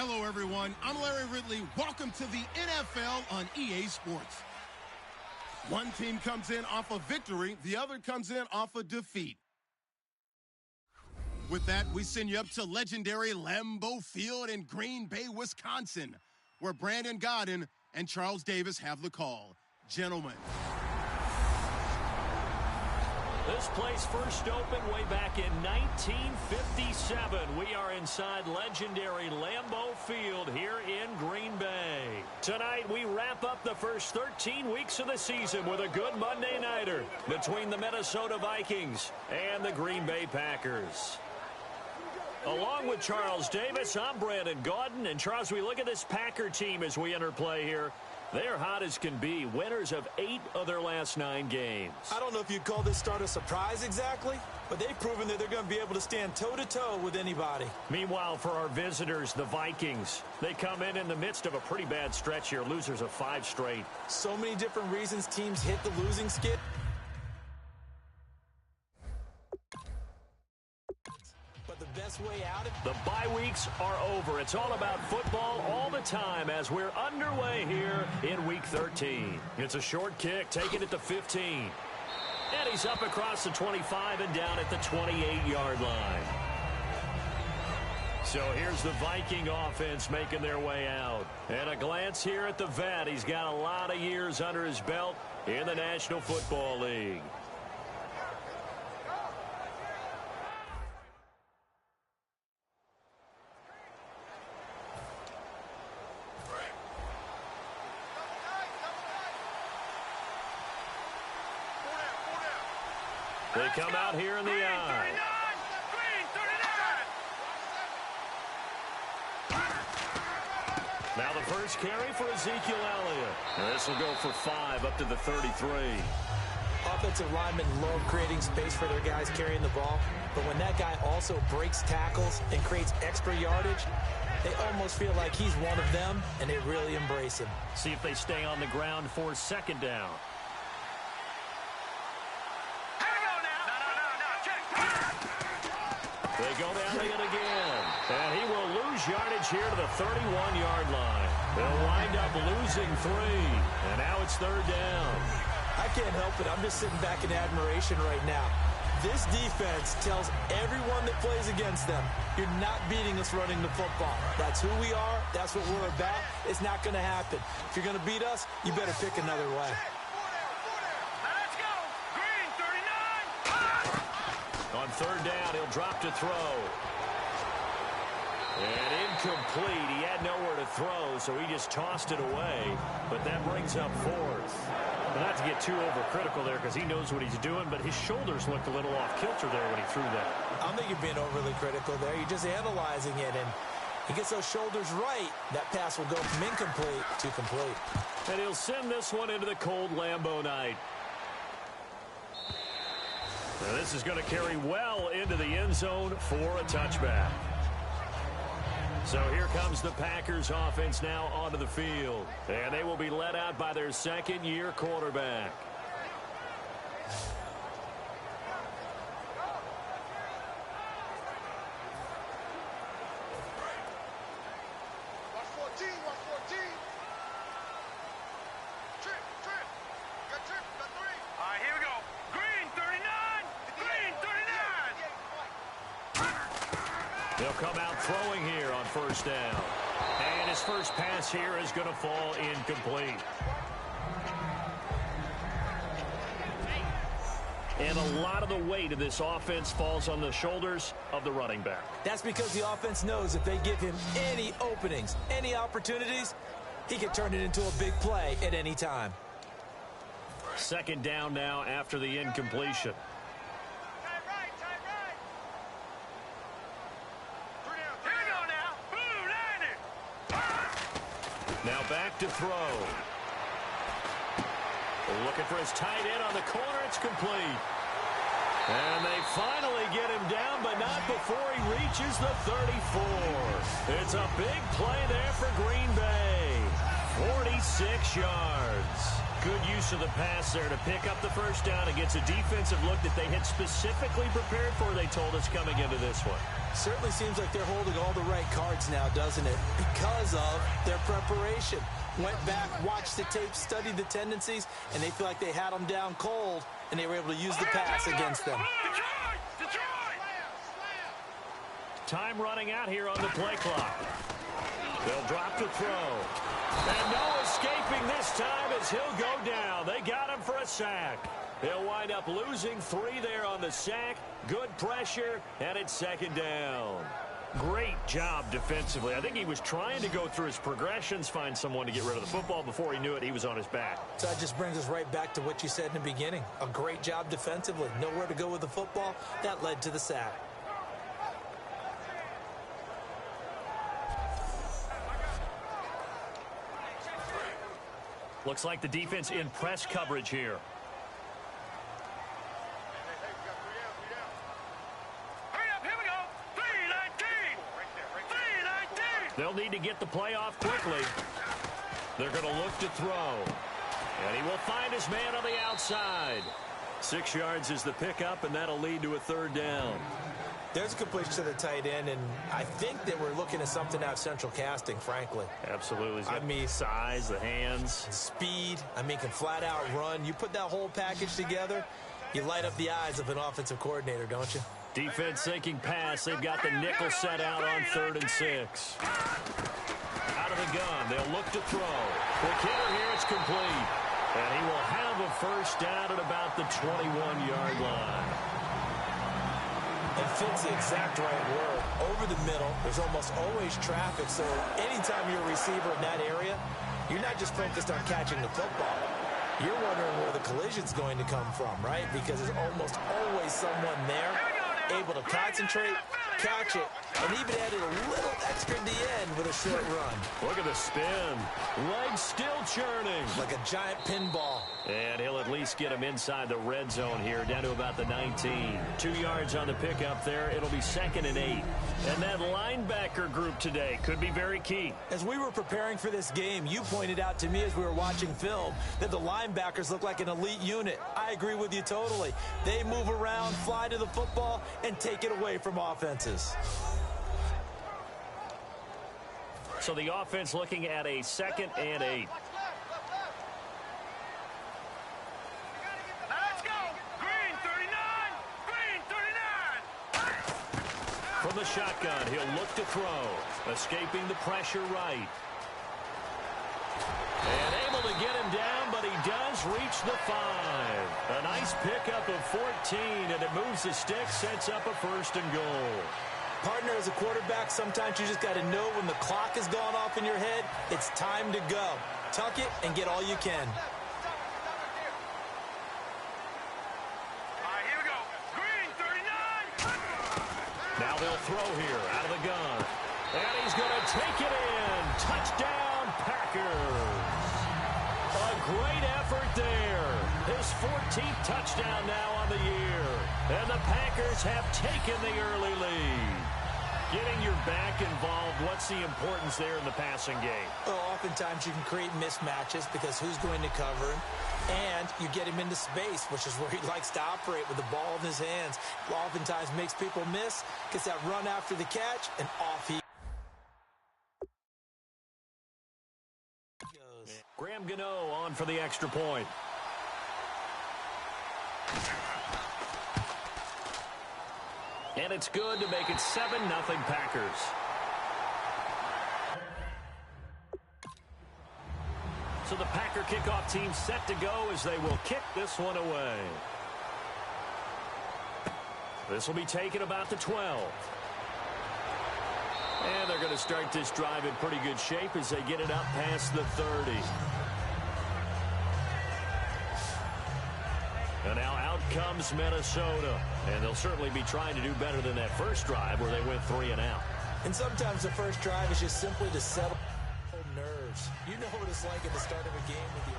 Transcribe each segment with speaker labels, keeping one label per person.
Speaker 1: Hello, everyone. I'm Larry Ridley. Welcome to the NFL on EA Sports. One team comes in off a victory. The other comes in off a defeat. With that, we send you up to legendary Lambeau Field in Green Bay, Wisconsin, where Brandon Gaudin and Charles Davis have the call. Gentlemen.
Speaker 2: This place first opened way back in 1957. We are inside legendary Lambeau Field here in Green Bay. Tonight, we wrap up the first 13 weeks of the season with a good Monday nighter between the Minnesota Vikings and the Green Bay Packers. Along with Charles Davis, I'm Brandon Gaudin. And Charles, we look at this Packer team as we enter play here. They're hot as can be, winners of 8 of their last 9 games.
Speaker 3: I don't know if you'd call this start a surprise exactly, but they've proven that they're going to be able to stand toe-to-toe with anybody.
Speaker 2: Meanwhile, for our visitors, the Vikings, they come in the midst of a pretty bad stretch here, losers of 5 straight.
Speaker 3: So many different reasons teams hit the losing skid. The best way out of
Speaker 2: the bye weeks are over. It's all about football all the time as we're underway here in Week 13. It's a short kick, taking it to 15. And he's up across the 25 and down at the 28-yard line. So here's the Viking offense making their way out. And a glance here at the vet. He's got a lot of years under his belt in the National Football League. They come out here in the eye. Now the first carry for Ezekiel Elliott. This will go for 5 up to the 33.
Speaker 3: Offensive linemen love creating space for their guys carrying the ball, but when that guy also breaks tackles and creates extra yardage, they almost feel like he's one of them, and they really embrace him.
Speaker 2: See if they stay on the ground for 2nd down. They go down to it again. And he will lose yardage here to the 31-yard line. They'll wind up losing 3. And now it's 3rd down.
Speaker 3: I can't help it. I'm just sitting back in admiration right now. This defense tells everyone that plays against them, you're not beating us running the football. That's who we are. That's what we're about. It's not going to happen. If you're going to beat us, you better pick another way.
Speaker 2: On 3rd down, he'll drop to throw. And incomplete. He had nowhere to throw, so he just tossed it away. But that brings up 4th. Well, not to get too overcritical there because he knows what he's doing, but his shoulders looked a little off kilter there when he threw that.
Speaker 3: I don't think you're being overly critical there. You're just analyzing it, and he gets those shoulders right. That pass will go from incomplete to complete.
Speaker 2: And he'll send this one into the cold Lambeau night. Now this is going to carry well into the end zone for a touchback. So here comes the Packers offense now onto the field. And they will be led out by their 2nd-year quarterback. They'll come out throwing here on 1st down. And his first pass here is going to fall incomplete. And a lot of the weight of this offense falls on the shoulders of the running back.
Speaker 3: That's because the offense knows if they give him any openings, any opportunities, he can turn it into a big play at any time.
Speaker 2: 2nd down now after the incompletion. Now back to throw. Looking for his tight end on the corner. It's complete. And they finally get him down, but not before he reaches the 34. It's a big play there for Green Bay. 46 yards. Good use of the pass there to pick up the 1st down against a defensive look that they had specifically prepared for, they told us, coming into this one.
Speaker 3: Certainly seems like they're holding all the right cards now, doesn't it? Because of their preparation. Went back, watched the tape, studied the tendencies, and they feel like they had them down cold, and they were able to use the pass against them.
Speaker 2: Time running out here on the play clock. They'll drop to throw. And no escaping this time as he'll go down. They got him for a sack. They'll wind up losing 3 there on the sack. Good pressure, and it's second down. Great job defensively. I think he was trying to go through his progressions, find someone to get rid of the football. Before he knew it, he was on his back.
Speaker 3: So that just brings us right back to what you said in the beginning. A great job defensively. Nowhere to go with the football. That led to the sack.
Speaker 2: Looks like the defense in press coverage here. They'll need to get the play off quickly. They're going to look to throw. And he will find his man on the outside. 6 yards is the pickup, and that'll lead to a third down.
Speaker 3: There's a completion to the tight end, and I think that we're looking at something out of Central Casting, frankly.
Speaker 2: Absolutely. I mean, size, the hands.
Speaker 3: Speed. I mean, can flat out run. You put that whole package together, you light up the eyes of an offensive coordinator, don't you?
Speaker 2: Defense thinking pass. They've got the nickel set out on 3rd and 6. Out of the gun. They'll look to throw. Quick hitter here. It's complete. And he will have a first down at about the 21-yard line.
Speaker 3: It fits the exact right word. Over the middle, there's almost always traffic. So anytime you're a receiver in that area, you're not just focused on catching the football. You're wondering where the collision's going to come from, right? Because there's almost always someone there able to concentrate, catch it, and even added a little extra at the end with a short run.
Speaker 2: Look at the spin. Legs still churning.
Speaker 3: Like a giant pinball.
Speaker 2: And he'll at least get him inside the red zone here, down to about the 19. 2 yards on the pickup there. It'll be 2nd and 8. And that linebacker group today could be very key.
Speaker 3: As we were preparing for this game, you pointed out to me as we were watching film that the linebackers look like an elite unit. I agree with you totally. They move around, fly to the football, and take it away from offenses.
Speaker 2: So the offense looking at a 2nd and 8.
Speaker 4: Let's go! Green 39! Green 39!
Speaker 2: From the shotgun, he'll look to throw. Escaping the pressure right. And able to get him down, but he does reach the 5. A nice pickup of 14, and it moves the stick, sets up a 1st and goal.
Speaker 3: Partner, as a quarterback, sometimes you just got to know when the clock has gone off in your head, it's time to go. Tuck it and get all you can.
Speaker 4: All right, here we go. Green 39!
Speaker 2: Now they'll throw here out of the gun. And he's going to take it in. Touchdown, Packers. A great effort there. His 14th touchdown now on the year. And the Packers have taken the early lead. Getting your back involved, what's the importance there in the passing game?
Speaker 3: Well, oftentimes you can create mismatches because who's going to cover him? And you get him into space, which is where he likes to operate with the ball in his hands. Oftentimes makes people miss, gets that run after the catch, and off he goes.
Speaker 2: Graham Gano on for the extra point. And it's good to make it 7-0 Packers. So the Packer kickoff team set to go as they will kick this one away. This will be taken about the 12. And they're going to start this drive in pretty good shape as they get it up past the 30. And now out comes Minnesota. And they'll certainly be trying to do better than that first drive where they went 3 and out.
Speaker 3: And sometimes the first drive is just simply to settle nerves. You know what it's like at the start of a game with you.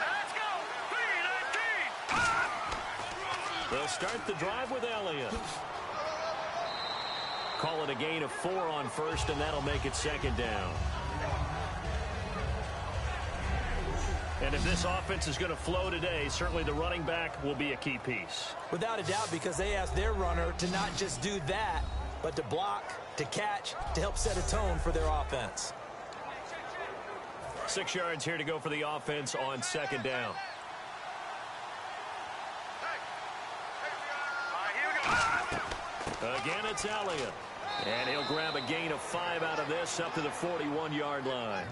Speaker 4: Let's go! Green 19!
Speaker 2: They'll start the drive with Elliott. Call it a gain of 4 on first, and that'll make it 2nd down. And if this offense is going to flow today, certainly the running back will be a key piece.
Speaker 3: Without a doubt, because they asked their runner to not just do that, but to block, to catch, to help set a tone for their offense.
Speaker 2: 6 yards here to go for the offense on second down. Again, it's Elliott. And he'll grab a gain of 5 out of this up to the 41-yard line.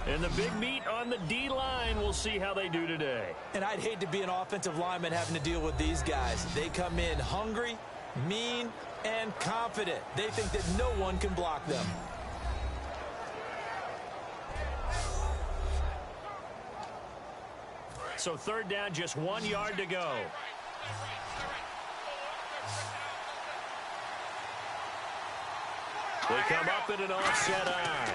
Speaker 2: And the big meat on the D-line, we'll see how they do today.
Speaker 3: And I'd hate to be an offensive lineman having to deal with these guys. They come in hungry, mean, and confident. They think that no one can block them.
Speaker 2: So third down, just 1 yard to go. They come up in an offset eye.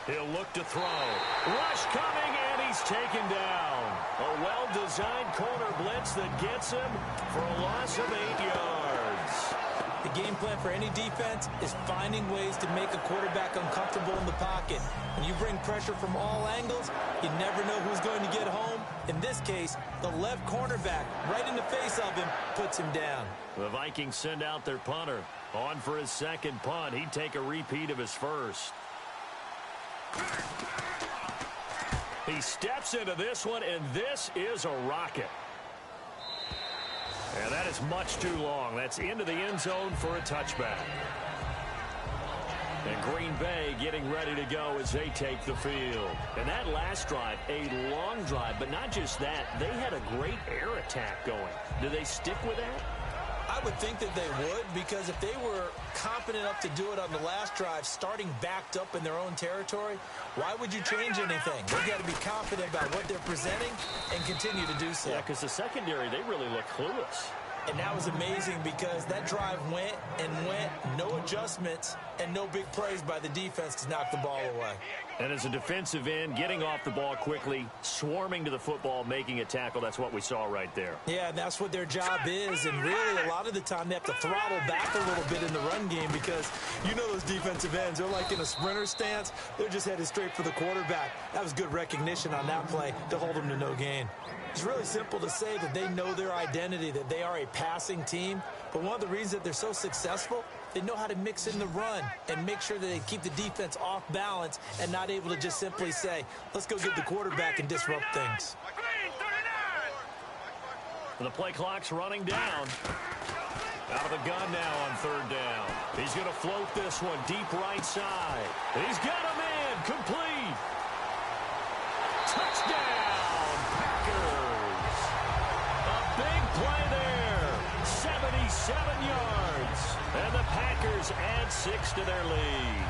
Speaker 2: He'll look to throw. Rush coming, and he's taken down. A well-designed corner blitz that gets him for a loss of 8 yards.
Speaker 3: The game plan for any defense is finding ways to make a quarterback uncomfortable in the pocket. When you bring pressure from all angles, you never know who's going to get home. In this case, the left cornerback, right in the face of him, puts him down.
Speaker 2: The Vikings send out their punter. On for his second punt. He'd take a repeat of his first. He steps into this one, and this is a rocket. And that is much too long. That's into the end zone for a touchback. And Green Bay getting ready to go as they take the field. And that last drive, a long drive, but not just that. They had a great air attack going. Do they stick with that?
Speaker 3: I would think that they would, because if they were confident enough to do it on the last drive, starting backed up in their own territory, why would you change anything? They've got to be confident about what they're presenting and continue to do so.
Speaker 2: Yeah, because the secondary, they really look clueless.
Speaker 3: And that was amazing because that drive went and went, no adjustments, and no big plays by the defense to knock the ball away.
Speaker 2: And as a defensive end, getting off the ball quickly, swarming to the football, making a tackle, that's what we saw right there.
Speaker 3: Yeah, and that's what their job is. And really, a lot of the time, they have to throttle back a little bit in the run game because you know those defensive ends, they're like in a sprinter stance. They're just headed straight for the quarterback. That was good recognition on that play to hold them to no gain. It's really simple to say that they know their identity, that they are a passing team. But one of the reasons that they're so successful, they know how to mix in the run and make sure that they keep the defense off balance and not able to just simply say, let's go get the quarterback and disrupt things.
Speaker 2: The play clock's running down. Out of the gun now on third down. He's going to float this one deep right side. He's got a man complete. Touchdown, Packers. A big play there. 77 yards. And the Packers add 6 to their lead.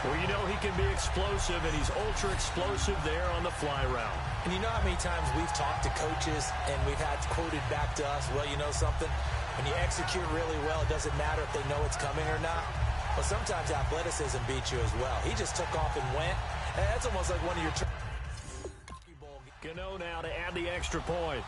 Speaker 2: Well, you know he can be explosive, and he's ultra explosive there on the fly route.
Speaker 3: And you know how many times we've talked to coaches and we've had quoted back to us, well, you know something? When you execute really well, it doesn't matter if they know it's coming or not. But sometimes athleticism beats you as well. He just took off and went. And that's almost like one of your...
Speaker 2: Gano now to add the extra point.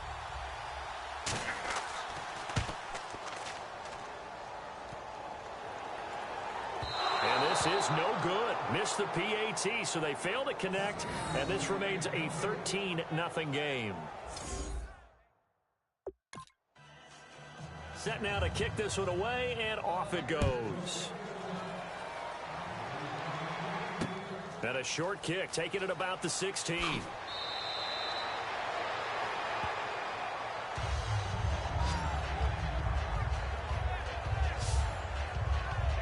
Speaker 2: And this is no good. Missed the PAT, so they fail to connect, and this remains a 13-0 game. Set now to kick this one away, and off it goes. And a short kick, taking it about the 16.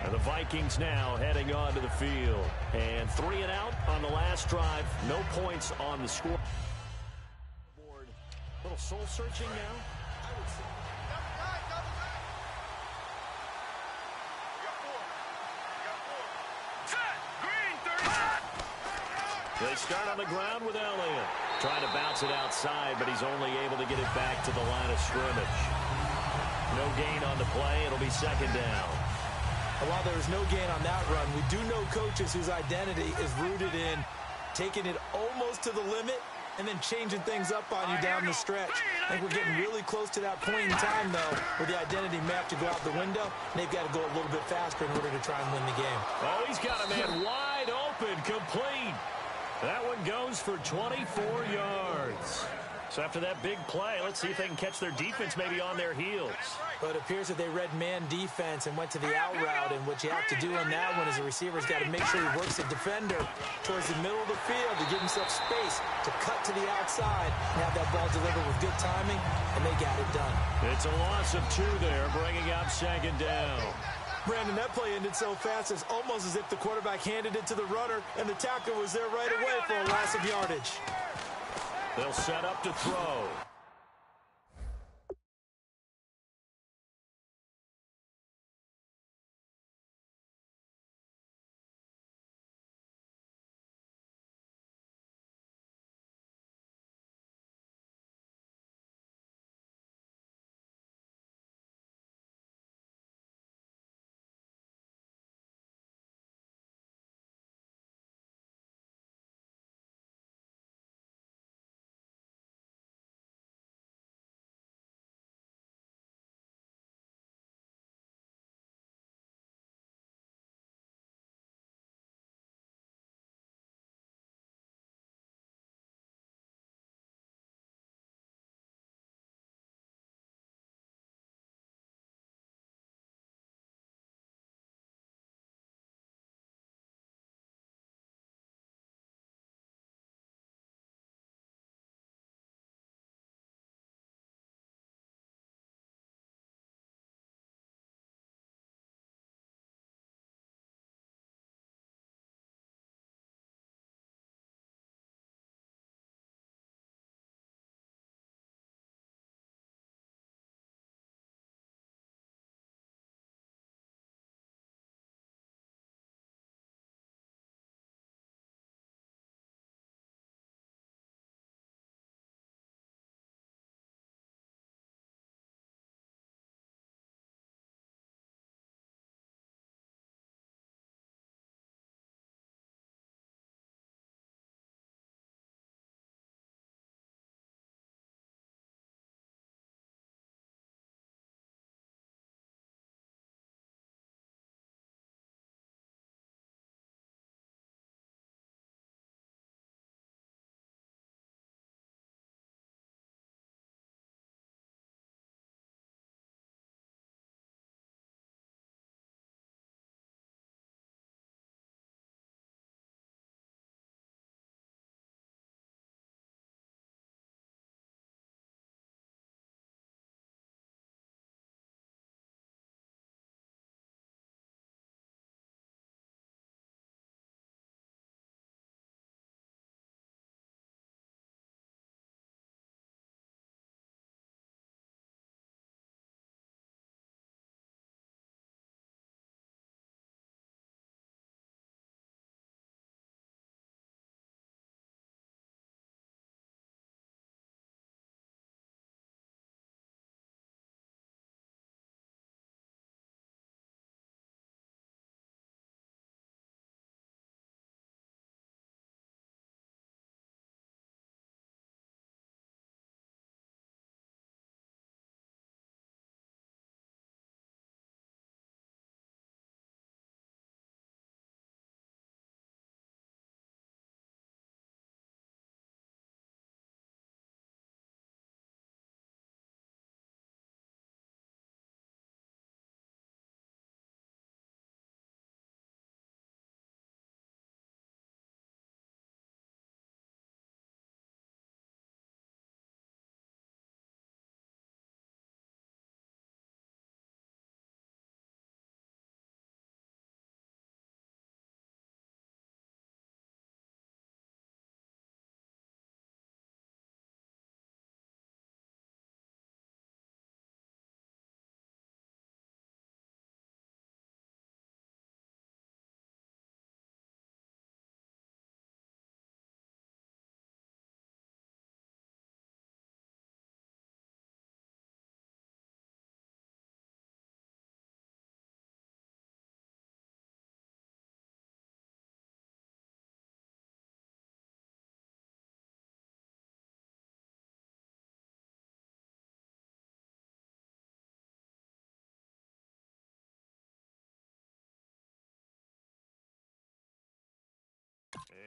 Speaker 2: And the Vikings now heading onto the field. And 3 and out on the last drive. No points on the score. A little soul searching now. They start on the ground with Elliott. Trying to bounce it outside, but he's only able to get it back to the line of scrimmage. No gain on the play. It'll be second down.
Speaker 3: And while there was no gain on that run, we do know coaches whose identity is rooted in taking it almost to the limit and then changing things up on you down the stretch. I think we're getting really close to that point in time, though, where the identity may have to go out the window, and they've got to go a little bit faster in order to try and win the game.
Speaker 2: Oh, he's got a man wide open. open, complete. That one goes for 24 yards. So after that big play, let's see if they can catch their defense maybe on their heels.
Speaker 3: But it appears that they read man defense and went to the out route. And what you have to do on that one is the receiver's got to make sure he works the defender towards the middle of the field to give himself space to cut to the outside and have that ball delivered with good timing, and they got it done.
Speaker 2: It's a loss of 2 there, bringing up 2nd down.
Speaker 3: Brandon, that play ended so fast, it's almost as if the quarterback handed it to the runner, and the tackle was there right away for a loss of yardage.
Speaker 2: They'll set up to throw.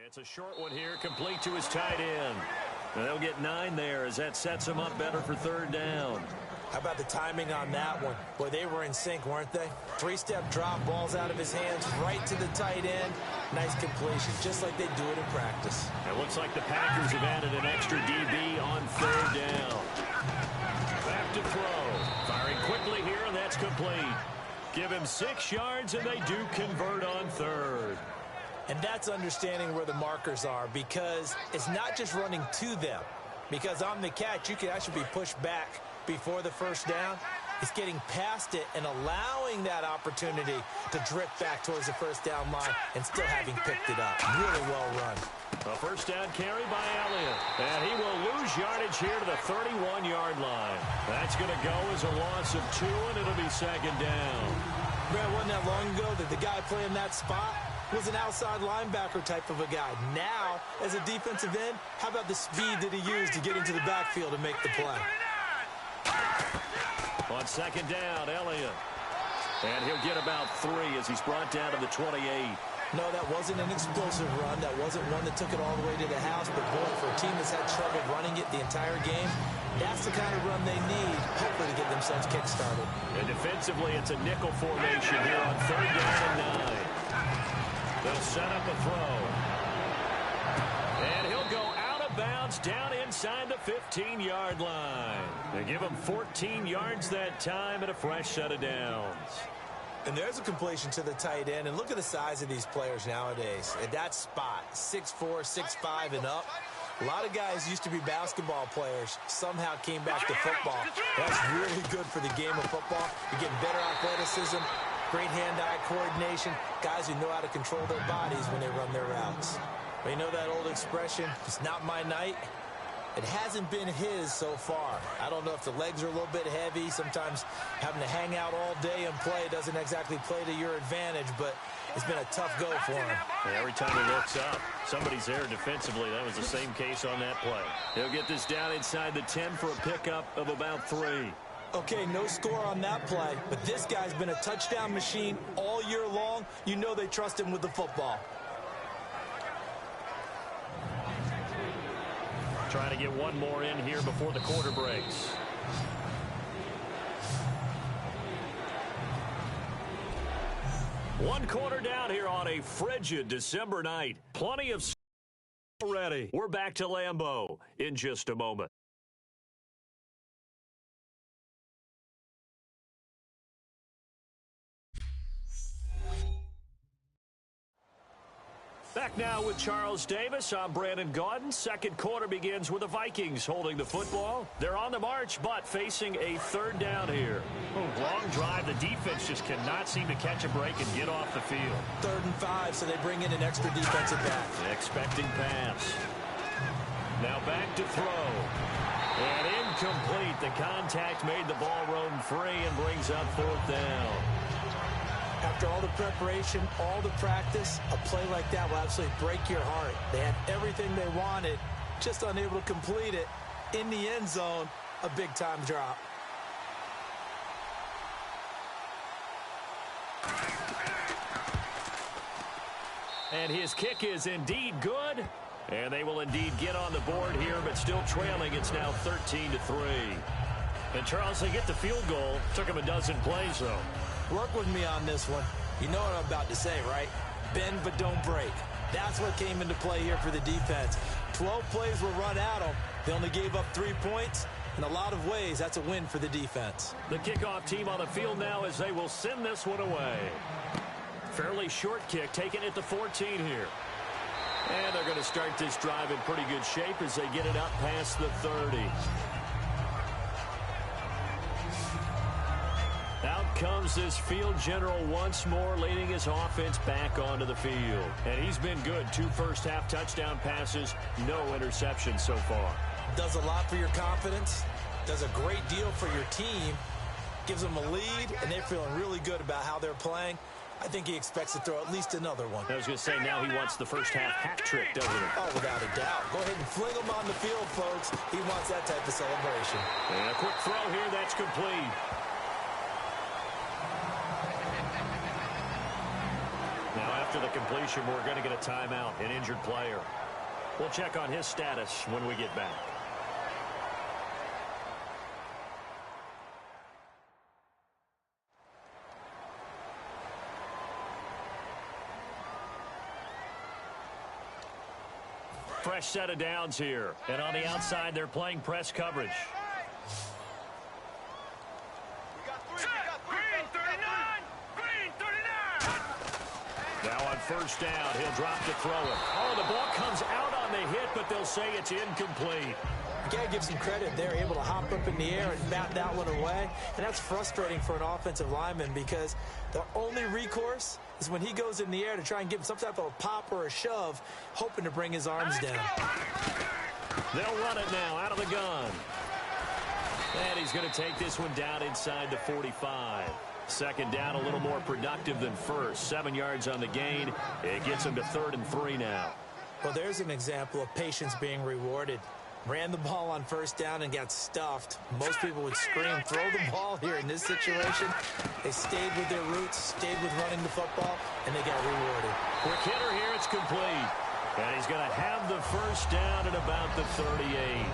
Speaker 2: It's a short one here, complete to his tight end. And they'll get 9 there as that sets him up better for third down.
Speaker 3: How about the timing on that one? Boy, they were in sync, weren't they? 3-step drop, balls out of his hands, right to the tight end. Nice completion, just like they do it in practice.
Speaker 2: It looks like the Packers have added an extra DB on third down. Back to throw. Firing quickly here, and that's complete. Give him 6 yards, and they do convert on third.
Speaker 3: And that's understanding where the markers are, because it's not just running to them. Because on the catch, you can actually be pushed back before the first down. It's getting past it and allowing that opportunity to drift back towards the first down line and still having picked it up. Really well run.
Speaker 2: A first down carry by Elliott. And he will lose yardage here to the 31-yard line. That's going to go as a loss of 2, and it'll be second down.
Speaker 3: Brad, wasn't that long ago that the guy playing that spot was an outside linebacker type of a guy. Now, as a defensive end, how about the speed that he used to get into the backfield and make the play?
Speaker 2: On second down, Elliott. And he'll get about 3 as he's brought down to the 28.
Speaker 3: No, that wasn't an explosive run. That wasn't one that took it all the way to the house. But, boy, for a team that's had trouble running it the entire game, that's the kind of run they need, hopefully, to get themselves kick-started.
Speaker 2: And defensively, it's a nickel formation here on third down and 9. They'll set up a throw. And he'll go out of bounds down inside the 15-yard line. They give him 14 yards that time and a fresh set of downs.
Speaker 3: And there's a completion to the tight end. And look at the size of these players nowadays. At that spot, 6'4", 6'5", and up. A lot of guys used to be basketball players, somehow came back to football. That's really good for the game of football. You're getting better athleticism, great hand-eye coordination, guys who know how to control their bodies when they run their routes. But you know that old expression, it's not my night? It hasn't been his so far. I don't know if the legs are a little bit heavy. Sometimes having to hang out all day and play doesn't exactly play to your advantage, but it's been a tough go for him.
Speaker 2: And every time he looks up, somebody's there defensively. That was the same case on that play. He'll get this down inside the 10 for a pickup of about 3.
Speaker 3: Okay, no score on that play, but this guy's been a touchdown machine all year long. You know they trust him with the football.
Speaker 2: Trying to get one more in here before the quarter breaks. One quarter down here on a frigid December night. Plenty of already. We're back to Lambeau in just a moment. Back now with Charles Davis. I'm Brandon Gaudin. Second quarter begins with the Vikings holding the football. They're on the march, but facing a third down here. Long drive. The defense just cannot seem to catch a break and get off the field.
Speaker 3: 3rd and 5, so they bring in an extra defensive back.
Speaker 2: Expecting pass. Now back to throw. And incomplete. The contact made the ball roam free and brings up 4th down.
Speaker 3: After all the preparation, all the practice, a play like that will absolutely break your heart. They had everything they wanted, just unable to complete it. In the end zone, a big-time drop.
Speaker 2: And his kick is indeed good. And they will indeed get on the board here, but still trailing. It's now 13-3. And Charles, they get the field goal. Took him a dozen plays, though.
Speaker 3: Work with me on this one. You know what I'm about to say, right? Bend but don't break. That's what came into play here for the defense. 12 plays were run at them. They only gave up 3 points. In a lot of ways, that's a win for the defense.
Speaker 2: The kickoff team on the field now as they will send this one away. Fairly short kick, taken at the 14 here. And they're going to start this drive in pretty good shape as they get it up past the 30. Out comes this field general once more, leading his offense back onto the field. And he's been good. 2 first-half touchdown passes, no interceptions so far.
Speaker 3: Does a lot for your confidence, does a great deal for your team, gives them a lead, and they're feeling really good about how they're playing. I think he expects to throw at least another one.
Speaker 2: I was going to say, now he wants the first-half hat trick, doesn't he?
Speaker 3: Oh, without a doubt. Go ahead and fling him on the field, folks. He wants that type of celebration.
Speaker 2: And a quick throw here, that's complete. Now After the completion, we're going to get a timeout, an injured player. We'll check on his status when we get back. Fresh set of downs here. And on the outside, they're playing press coverage.
Speaker 4: Green 39! Green 39!
Speaker 2: Now on first down, he'll drop to throw it. Oh, the ball comes out on the hit, but they'll say it's incomplete.
Speaker 3: You got to give some credit. They're able to hop up in the air and bat that one away. And that's frustrating for an offensive lineman because the only recourse is when he goes in the air to try and give him some type of a pop or a shove, hoping to bring his arms down.
Speaker 2: They'll run it now out of the gun. And he's going to take this one down inside the 45. Second down, a little more productive than first. 7 yards on the gain. It gets him to 3rd and 3 now.
Speaker 3: Well, there's an example of patience being rewarded. Ran the ball on first down and got stuffed. Most people would scream, throw the ball here in this situation. They stayed with their roots, stayed with running the football, and they got rewarded.
Speaker 2: Quick hitter here, it's complete. And he's going to have the first down at about the 38.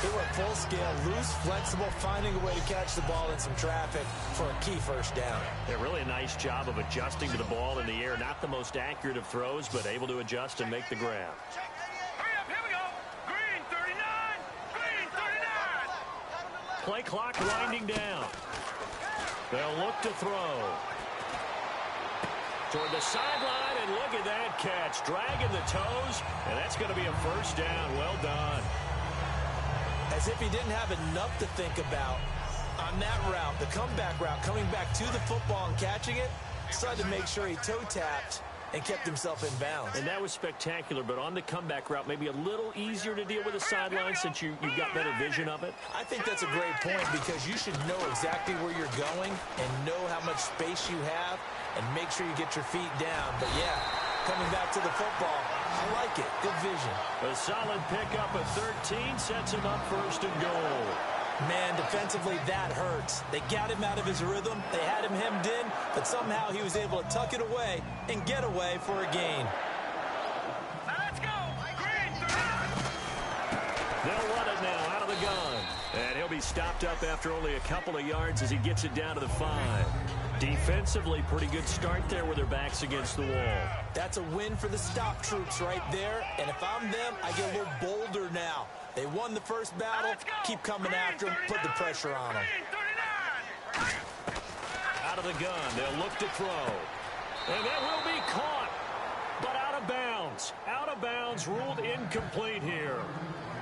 Speaker 3: They were full scale, loose, flexible, finding a way to catch the ball in some traffic for a key first down.
Speaker 2: Yeah, really a nice job of adjusting to the ball in the air. Not the most accurate of throws, but able to adjust and make the grab. Play clock winding down. They'll look to throw. Toward the sideline, and look at that catch. Dragging the toes, and that's going to be a first down. Well done.
Speaker 3: As if he didn't have enough to think about on that route, the comeback route, coming back to the football and catching it, decided to make sure he toe-tapped and kept himself in bounds.
Speaker 2: And that was spectacular, but on the comeback route, maybe a little easier to deal with the sideline since you've got better vision of it.
Speaker 3: I think that's a great point because you should know exactly where you're going and know how much space you have and make sure you get your feet down. But, yeah, coming back to the football, I like it. Good vision.
Speaker 2: A solid pickup at 13 sets him up 1st and goal.
Speaker 3: Man, defensively, that hurts. They got him out of his rhythm. They had him hemmed in, but somehow he was able to tuck it away and get away for a gain.
Speaker 4: Let's go! Green 39!
Speaker 2: They'll run it now out of the gun. And he'll be stopped up after only a couple of yards as he gets it down to the 5. Defensively, pretty good start there with their backs against the wall.
Speaker 3: That's a win for the stop troops right there. And if I'm them, I get a little bolder now. They won the first battle. Keep coming after them. Put the pressure on them.
Speaker 2: Out of the gun. They'll look to throw. And that will be caught. But out of bounds. Out of bounds. Ruled incomplete here.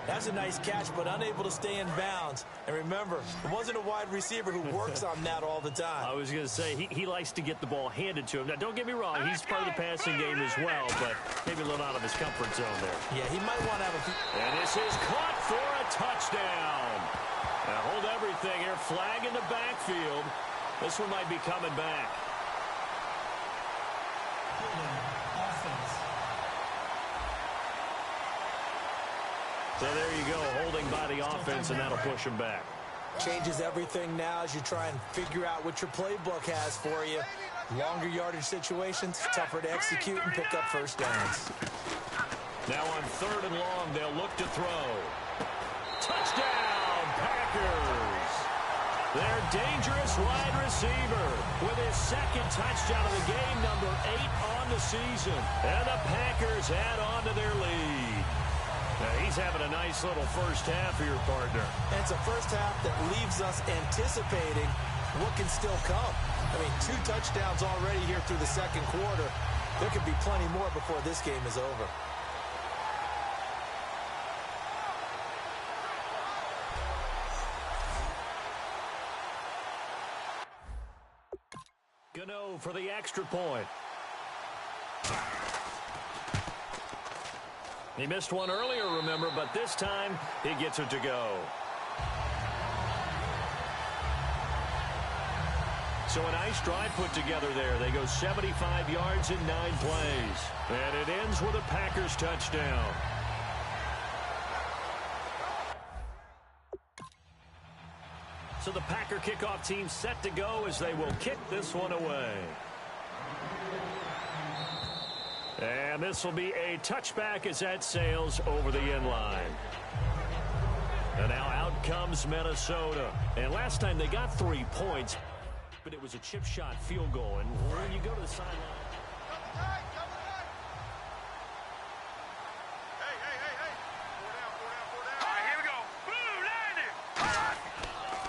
Speaker 3: That's a nice catch, but unable to stay in bounds. And remember, it wasn't a wide receiver who works on that all the time.
Speaker 2: I was going to say, he likes to get the ball handed to him. Now, don't get me wrong. He's part of the passing game as well, but maybe a little out of his comfort zone there.
Speaker 3: Yeah, he might want to have a few.
Speaker 2: And this is caught for a touchdown. Now, hold everything here. Flag in the backfield. This one might be coming back. So there you go, holding by the offense, and that'll push him back.
Speaker 3: Changes everything now as you try and figure out what your playbook has for you. Longer yardage situations, tougher to execute and pick up first downs.
Speaker 2: Now on 3rd and long, they'll look to throw. Touchdown, Packers! Their dangerous wide receiver with his 2nd touchdown of the game, number 8 on the season. And the Packers add on to their lead. Now he's having a nice little first half here, partner.
Speaker 3: And it's a first half that leaves us anticipating what can still come. I mean, 2 touchdowns already here through the 2nd quarter. There could be plenty more before this game is over.
Speaker 2: Gano for the extra point. He missed one earlier, remember, but this time he gets it to go. So a nice drive put together there. They go 75 yards in 9 plays. And it ends with a Packers touchdown. So the Packer kickoff team set to go as they will kick this one away. And this will be a touchback as that sails over the end line. And now out comes Minnesota. And last time they got 3 points, but it was a chip shot field goal. And when you go to the sideline.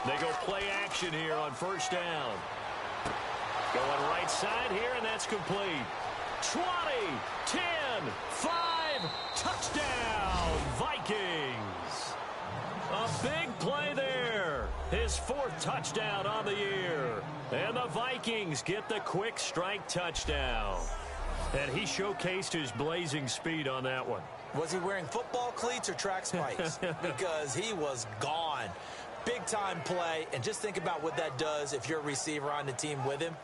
Speaker 2: They go play action here on first down. Going right side here, and that's complete. 20, 10, 5, touchdown, Vikings. A big play there. His 4th touchdown on the year. And the Vikings get the quick strike touchdown. And he showcased his blazing speed on that one.
Speaker 3: Was he wearing football cleats or track spikes? Because he was gone. Big-time play, and just think about what that does if you're a receiver on the team with him.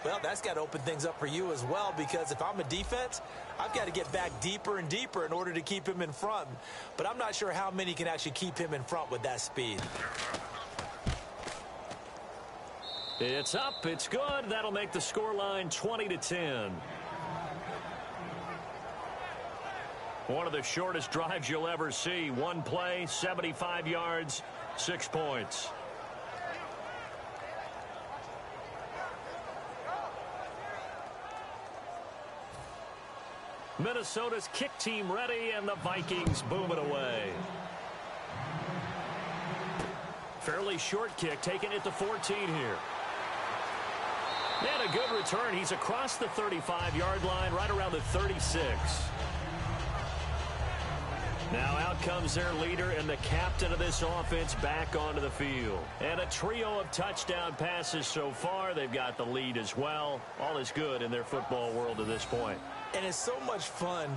Speaker 3: Well, that's got to open things up for you as well, because if I'm a defense, I've got to get back deeper and deeper in order to keep him in front. But I'm not sure how many can actually keep him in front with that speed.
Speaker 2: It's up, it's good. That'll make the scoreline 20-10. One of the shortest drives you'll ever see. One play, 75 yards, 6 points. Minnesota's kick team ready, and the Vikings boom it away. Fairly short kick, taking it to 14 here. And a good return. He's across the 35-yard line, right around the 36. Now out comes their leader and the captain of this offense back onto the field. And a trio of touchdown passes so far. They've got the lead as well. All is good in their football world at this point.
Speaker 3: And it's so much fun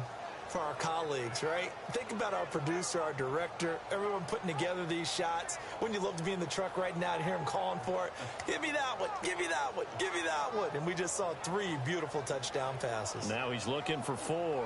Speaker 3: for our colleagues, right? Think about our producer, our director, everyone putting together these shots. Wouldn't you love to be in the truck right now and hear him calling for it? Give me that one, give me that one, give me that one. And we just saw 3 beautiful touchdown passes.
Speaker 2: Now he's looking for 4.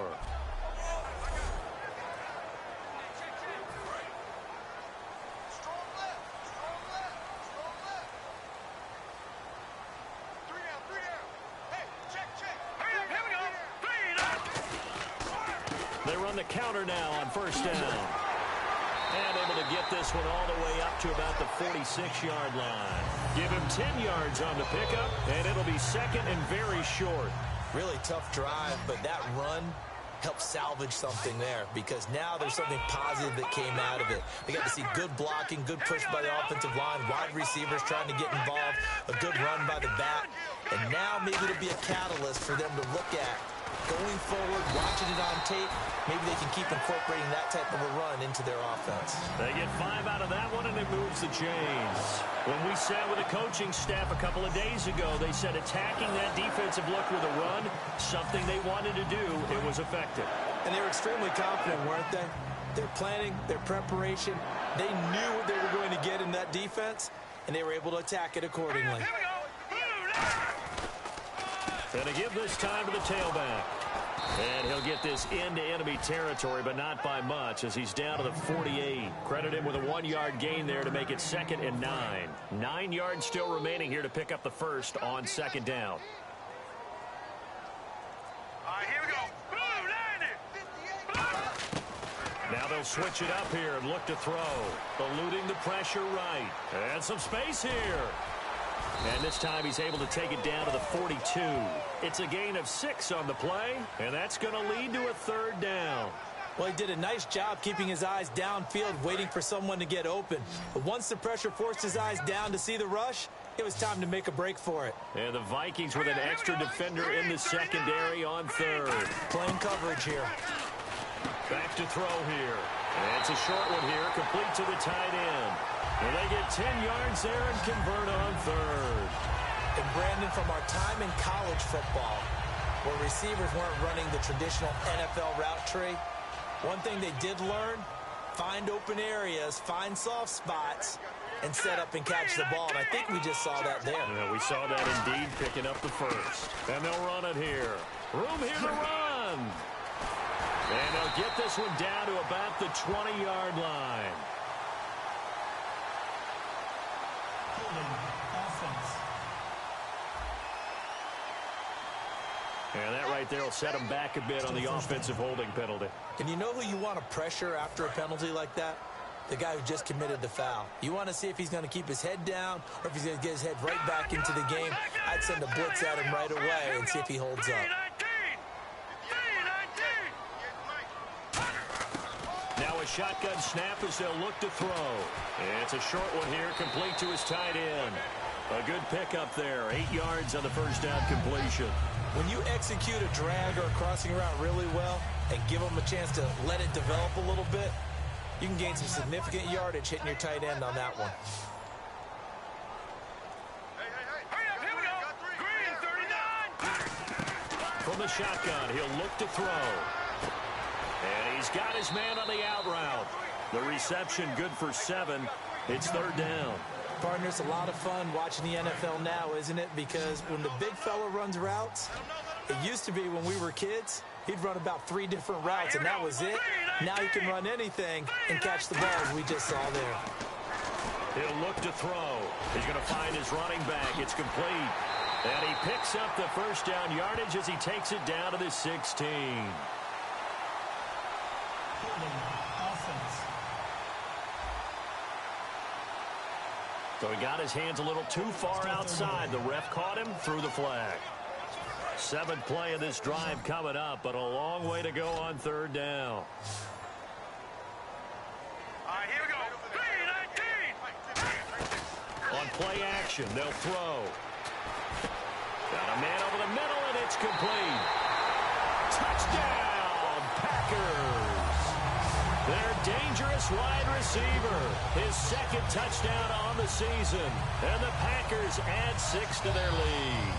Speaker 2: They run the counter now on first down. And able to get this one all the way up to about the 46-yard line. Give him 10 yards on the pickup, and it'll be second and very short.
Speaker 3: Really tough drive, but that run helped salvage something there, because now there's something positive that came out of it. They got to see good blocking, good push by the offensive line, wide receivers trying to get involved, a good run by the back, and now maybe it'll be a catalyst for them to look at going forward, watching it on tape. Maybe they can keep incorporating that type of a run into their offense.
Speaker 2: They get 5 out of that one, and it moves the chains. When we sat with the coaching staff a couple of days ago, they said attacking that defensive look with a run, something they wanted to do, it was effective.
Speaker 3: And they were extremely confident, weren't they? Their planning, their preparation, they knew what they were going to get in that defense, and they were able to attack it accordingly.
Speaker 2: And to give this time to the tailback. And he'll get this into enemy territory, but not by much, as he's down to the 48. Credit him with a 1-yard gain there to make it 2nd and 9. 9 yards still remaining here to pick up the first on 2nd down.
Speaker 4: All right, here we go.
Speaker 2: Now they'll switch it up here and look to throw. Eluding the pressure right. And some space here. And this time he's able to take it down to the 42. It's a gain of 6 on the play, and that's going to lead to a 3rd down.
Speaker 3: Well, he did a nice job keeping his eyes downfield, waiting for someone to get open. But once the pressure forced his eyes down to see the rush, it was time to make a break for it.
Speaker 2: And the Vikings with an extra defender in the secondary on 3rd.
Speaker 3: Playing coverage here.
Speaker 2: Back to throw here. And it's a short one here, complete to the tight end. And they get 10 yards there and convert on 3rd.
Speaker 3: And Brandon, from our time in college football, where receivers weren't running the traditional NFL route tree, one thing they did learn, find open areas, find soft spots, and set up and catch the ball. And I think we just saw that there.
Speaker 2: Yeah, we saw that indeed, picking up the first. And they'll run it here. Room here to run. And they'll get this one down to about the 20-yard line. And that right right there will set him back a bit on the offensive holding penalty.
Speaker 3: And you know who you want to pressure after a penalty like that? The guy who just committed the foul. You want to see if he's going to keep his head down or if he's going to get his head right back into the game. I'd send a blitz at him right away and see if he holds up.
Speaker 2: Now a shotgun snap as they'll look to throw. It's a short one here, complete to his tight end. A good pickup there, 8 yards on the first down completion.
Speaker 3: When you execute a drag or a crossing route really well and give them a chance to let it develop a little bit, you can gain some significant yardage hitting your tight end on that one.
Speaker 4: Here we go. Green 39.
Speaker 2: From the shotgun, he'll look to throw. And he's got his man on the out route. The reception good for 7. It's third down.
Speaker 3: Partner, it's a lot of fun watching the NFL now, isn't it? Because when the big fella runs routes, it used to be when we were kids, he'd run about 3 different routes, and that was it. Now he can run anything and catch the ball, as we just saw there.
Speaker 2: He'll look to throw. He's going to find his running back. It's complete. And he picks up the first down yardage as he takes it down to the 16. So he got his hands a little too far outside. The ref caught him, threw the flag. 7th play of this drive coming up, but a long way to go on third down.
Speaker 4: All right, here we go. Green 19.
Speaker 2: On play action, they'll throw. Got a man over the middle, and it's complete. Touchdown, Packers. Their dangerous wide receiver, his 2nd touchdown on the season, and the Packers add 6 to their lead.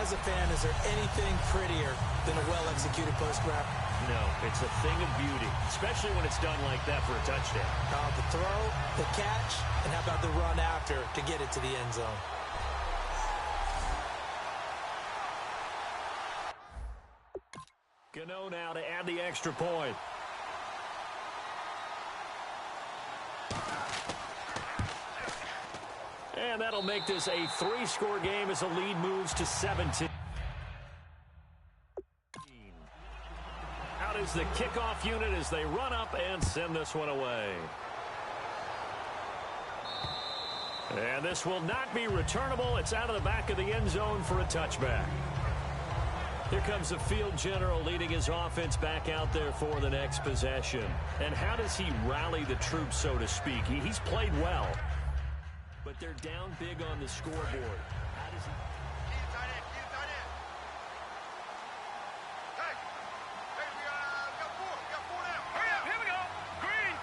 Speaker 3: As a fan, is there anything prettier than a well-executed post route?
Speaker 2: No, it's a thing of beauty, especially when it's done like that for a touchdown.
Speaker 3: The throw, the catch, and how about the run after to get it to the end zone?
Speaker 2: Gano now to add the extra point. And that'll make this a 3-score game as the lead moves to 17. Out is the kickoff unit as they run up and send this one away. And this will not be returnable. It's out of the back of the end zone for a touchback. Here comes the field general leading his offense back out there for the next possession. And how does he rally the troops, so to speak? He's played well, but they're down big on the scoreboard. How does he...
Speaker 4: Keep tight end. Hey, we got 4. We got 4 now. Hurry up, here we go. Green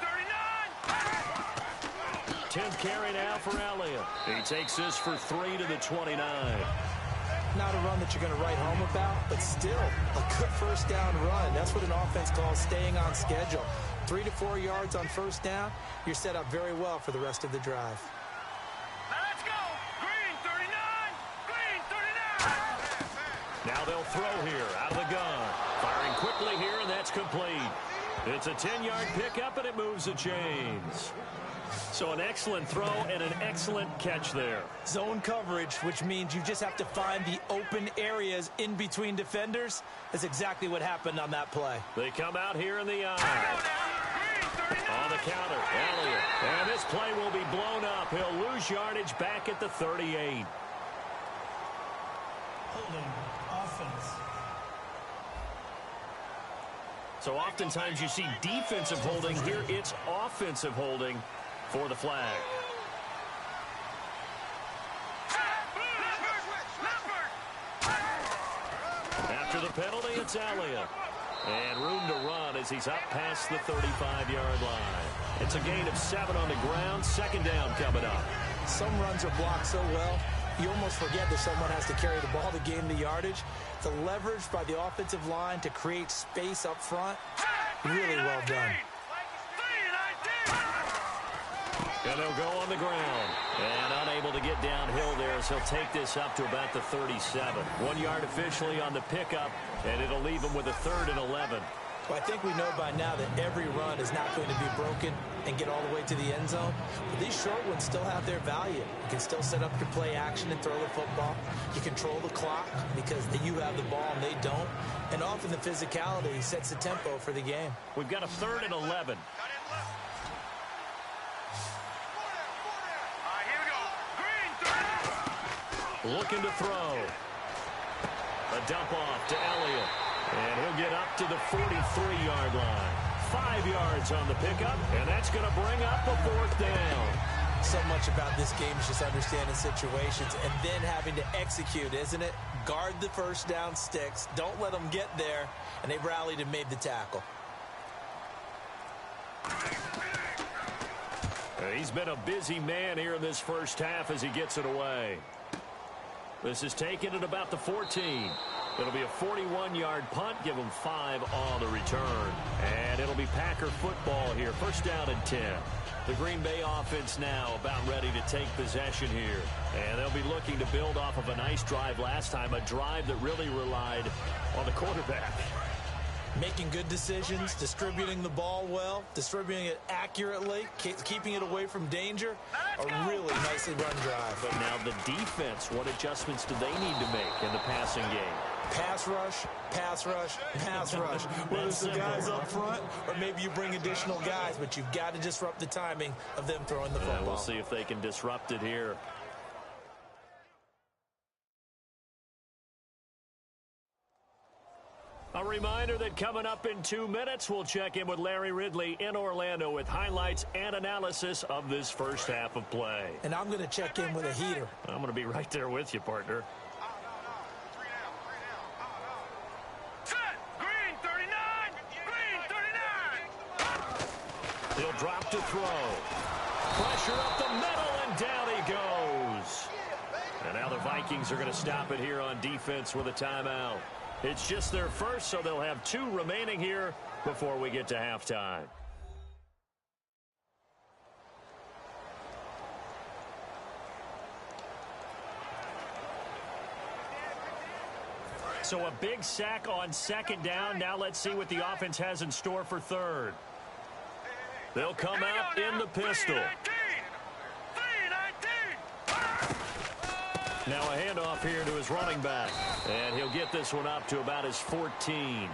Speaker 4: 39.
Speaker 2: 10th carry now for Elliott. He takes this for 3 to the 29.
Speaker 3: Not a run that you're going to write home about, but still a good first down run. That's what an offense calls staying on schedule. 3 to 4 yards on first down, you're set up very well for the rest of the drive.
Speaker 4: Now let's go. Green 39. Green 39.
Speaker 2: Now they'll throw here out of the gun. Firing quickly here, and that's complete. It's a 10-yard pickup, and it moves the chains. So an excellent throw and an excellent catch there.
Speaker 3: Zone coverage, which means you just have to find the open areas in between defenders. That's exactly what happened on that play.
Speaker 2: They come out here in the eye. On the counter, Elliott. And this play will be blown up. He'll lose yardage back at the 38.
Speaker 5: Holding offense.
Speaker 2: So oftentimes you see defensive holding. Here it's offensive holding for the flag. After the penalty, it's Elliott. And room to run as he's up past the 35-yard line. It's a gain of 7 on the ground. 2nd down coming up.
Speaker 3: Some runs are blocked so well, you almost forget that someone has to carry the ball to gain the yardage. The leverage by the offensive line to create space up front, really well done.
Speaker 2: And they'll go on the ground. And unable to get downhill there as he'll take this up to about the 37. 1 yard officially on the pickup, and it'll leave him with a 3rd and 11.
Speaker 3: Well, I think we know by now that every run is not going to be broken and get all the way to the end zone. But these short ones still have their value. You can still set up your play action and throw the football. You control the clock because you have the ball and they don't. And often the physicality sets the tempo for the game.
Speaker 2: We've got a 3rd and 11.
Speaker 4: Here we go. Green, 30.
Speaker 2: Looking to throw. A dump off to Elliott. And he'll get up to the 43-yard line. 5 yards on the pickup, and that's going to bring up a 4th down.
Speaker 3: So much about this game is just understanding situations and then having to execute, isn't it? Guard the first down sticks. Don't let them get there. And they rallied and made the tackle.
Speaker 2: He's been a busy man here in this first half as he gets it away. This is taken at about the 14. It'll be a 41-yard punt. Give them 5 on the return. And it'll be Packer football here. 1st down and 10. The Green Bay offense now about ready to take possession here. And they'll be looking to build off of a nice drive last time, a drive that really relied on the quarterback.
Speaker 3: Making good decisions, distributing the ball well, distributing it accurately, keeping it away from danger. A really nicely run drive.
Speaker 2: But now the defense, what adjustments do they need to make in the passing game?
Speaker 3: Pass rush, pass rush, pass rush. Whether it's the guys up front or maybe you bring additional guys, but you've got to disrupt the timing of them throwing the football.
Speaker 2: We'll see if they can disrupt it here. A reminder that coming up in 2 minutes, we'll check in with Larry Ridley in Orlando with highlights and analysis of this first half of play.
Speaker 3: And I'm going to check in with a heater.
Speaker 2: I'm going to be right there with you, partner.
Speaker 4: Set. Green, 39. Green, 39.
Speaker 2: He'll drop to throw. Pressure up the middle, and down he goes. And now the Vikings are going to stop it here on defense with a timeout. It's just their first, so they'll have 2 remaining here before we get to halftime. So a big sack on 2nd down. Now let's see what the offense has in store for 3rd. They'll come out in the pistol. Now a handoff here to his running back. And he'll get this one up to about his 14.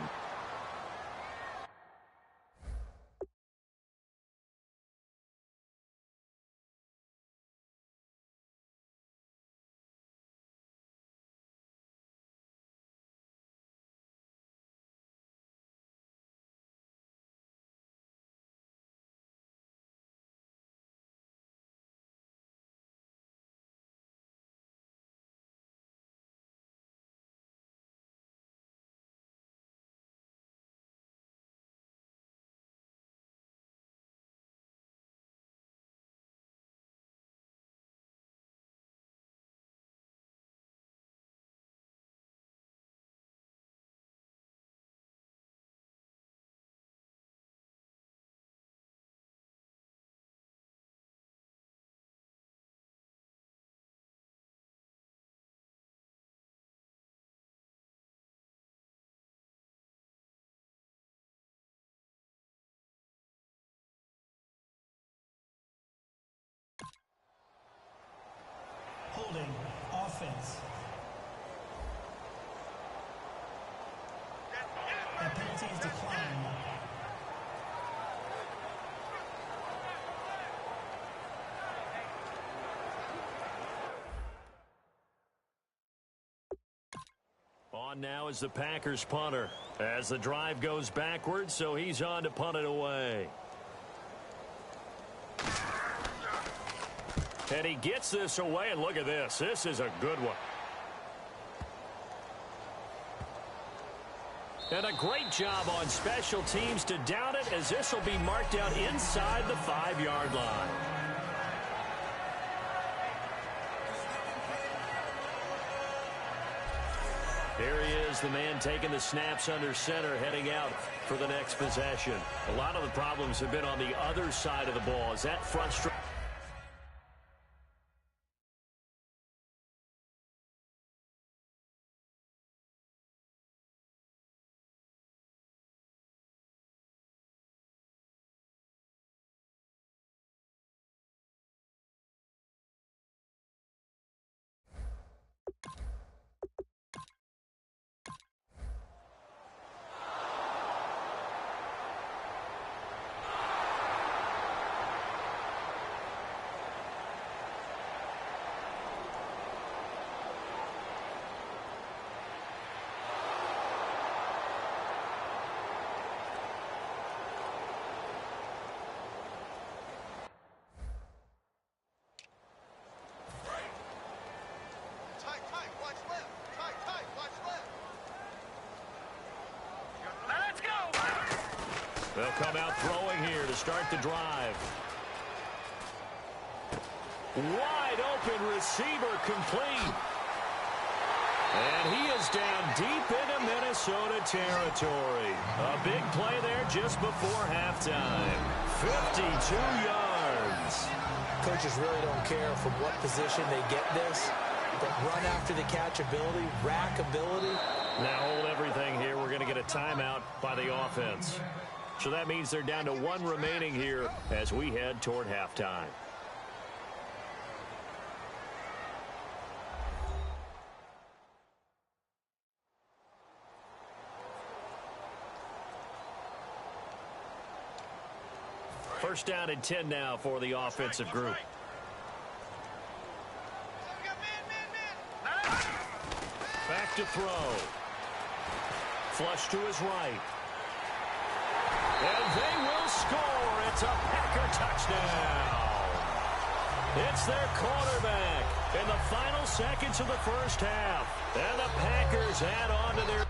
Speaker 5: Holding offense. That penalty is declined.
Speaker 2: On now is the Packers punter as the drive goes backwards, so he's on to punt it away. And he gets this away, and look at this. This is a good one. And a great job on special teams to down it, as this will be marked out inside the 5-yard line. Here he is, the man taking the snaps under center, heading out for the next possession. A lot of the problems have been on the other side of the ball. Is that frustrating? They'll come out throwing here to start the drive. Wide open receiver complete. And he is down deep into Minnesota territory. A big play there just before halftime. 52 yards.
Speaker 3: Coaches really don't care from what position they get this. But run after the catch ability, rack ability.
Speaker 2: Now hold everything here. We're going to get a timeout by the offense. So that means they're down to one remaining here as we head toward halftime. First down and 10 now for the offensive group. Back to throw. Flush to his right. And they will score. It's a Packer touchdown. It's their quarterback in the final seconds of the first half. And the Packers add on to their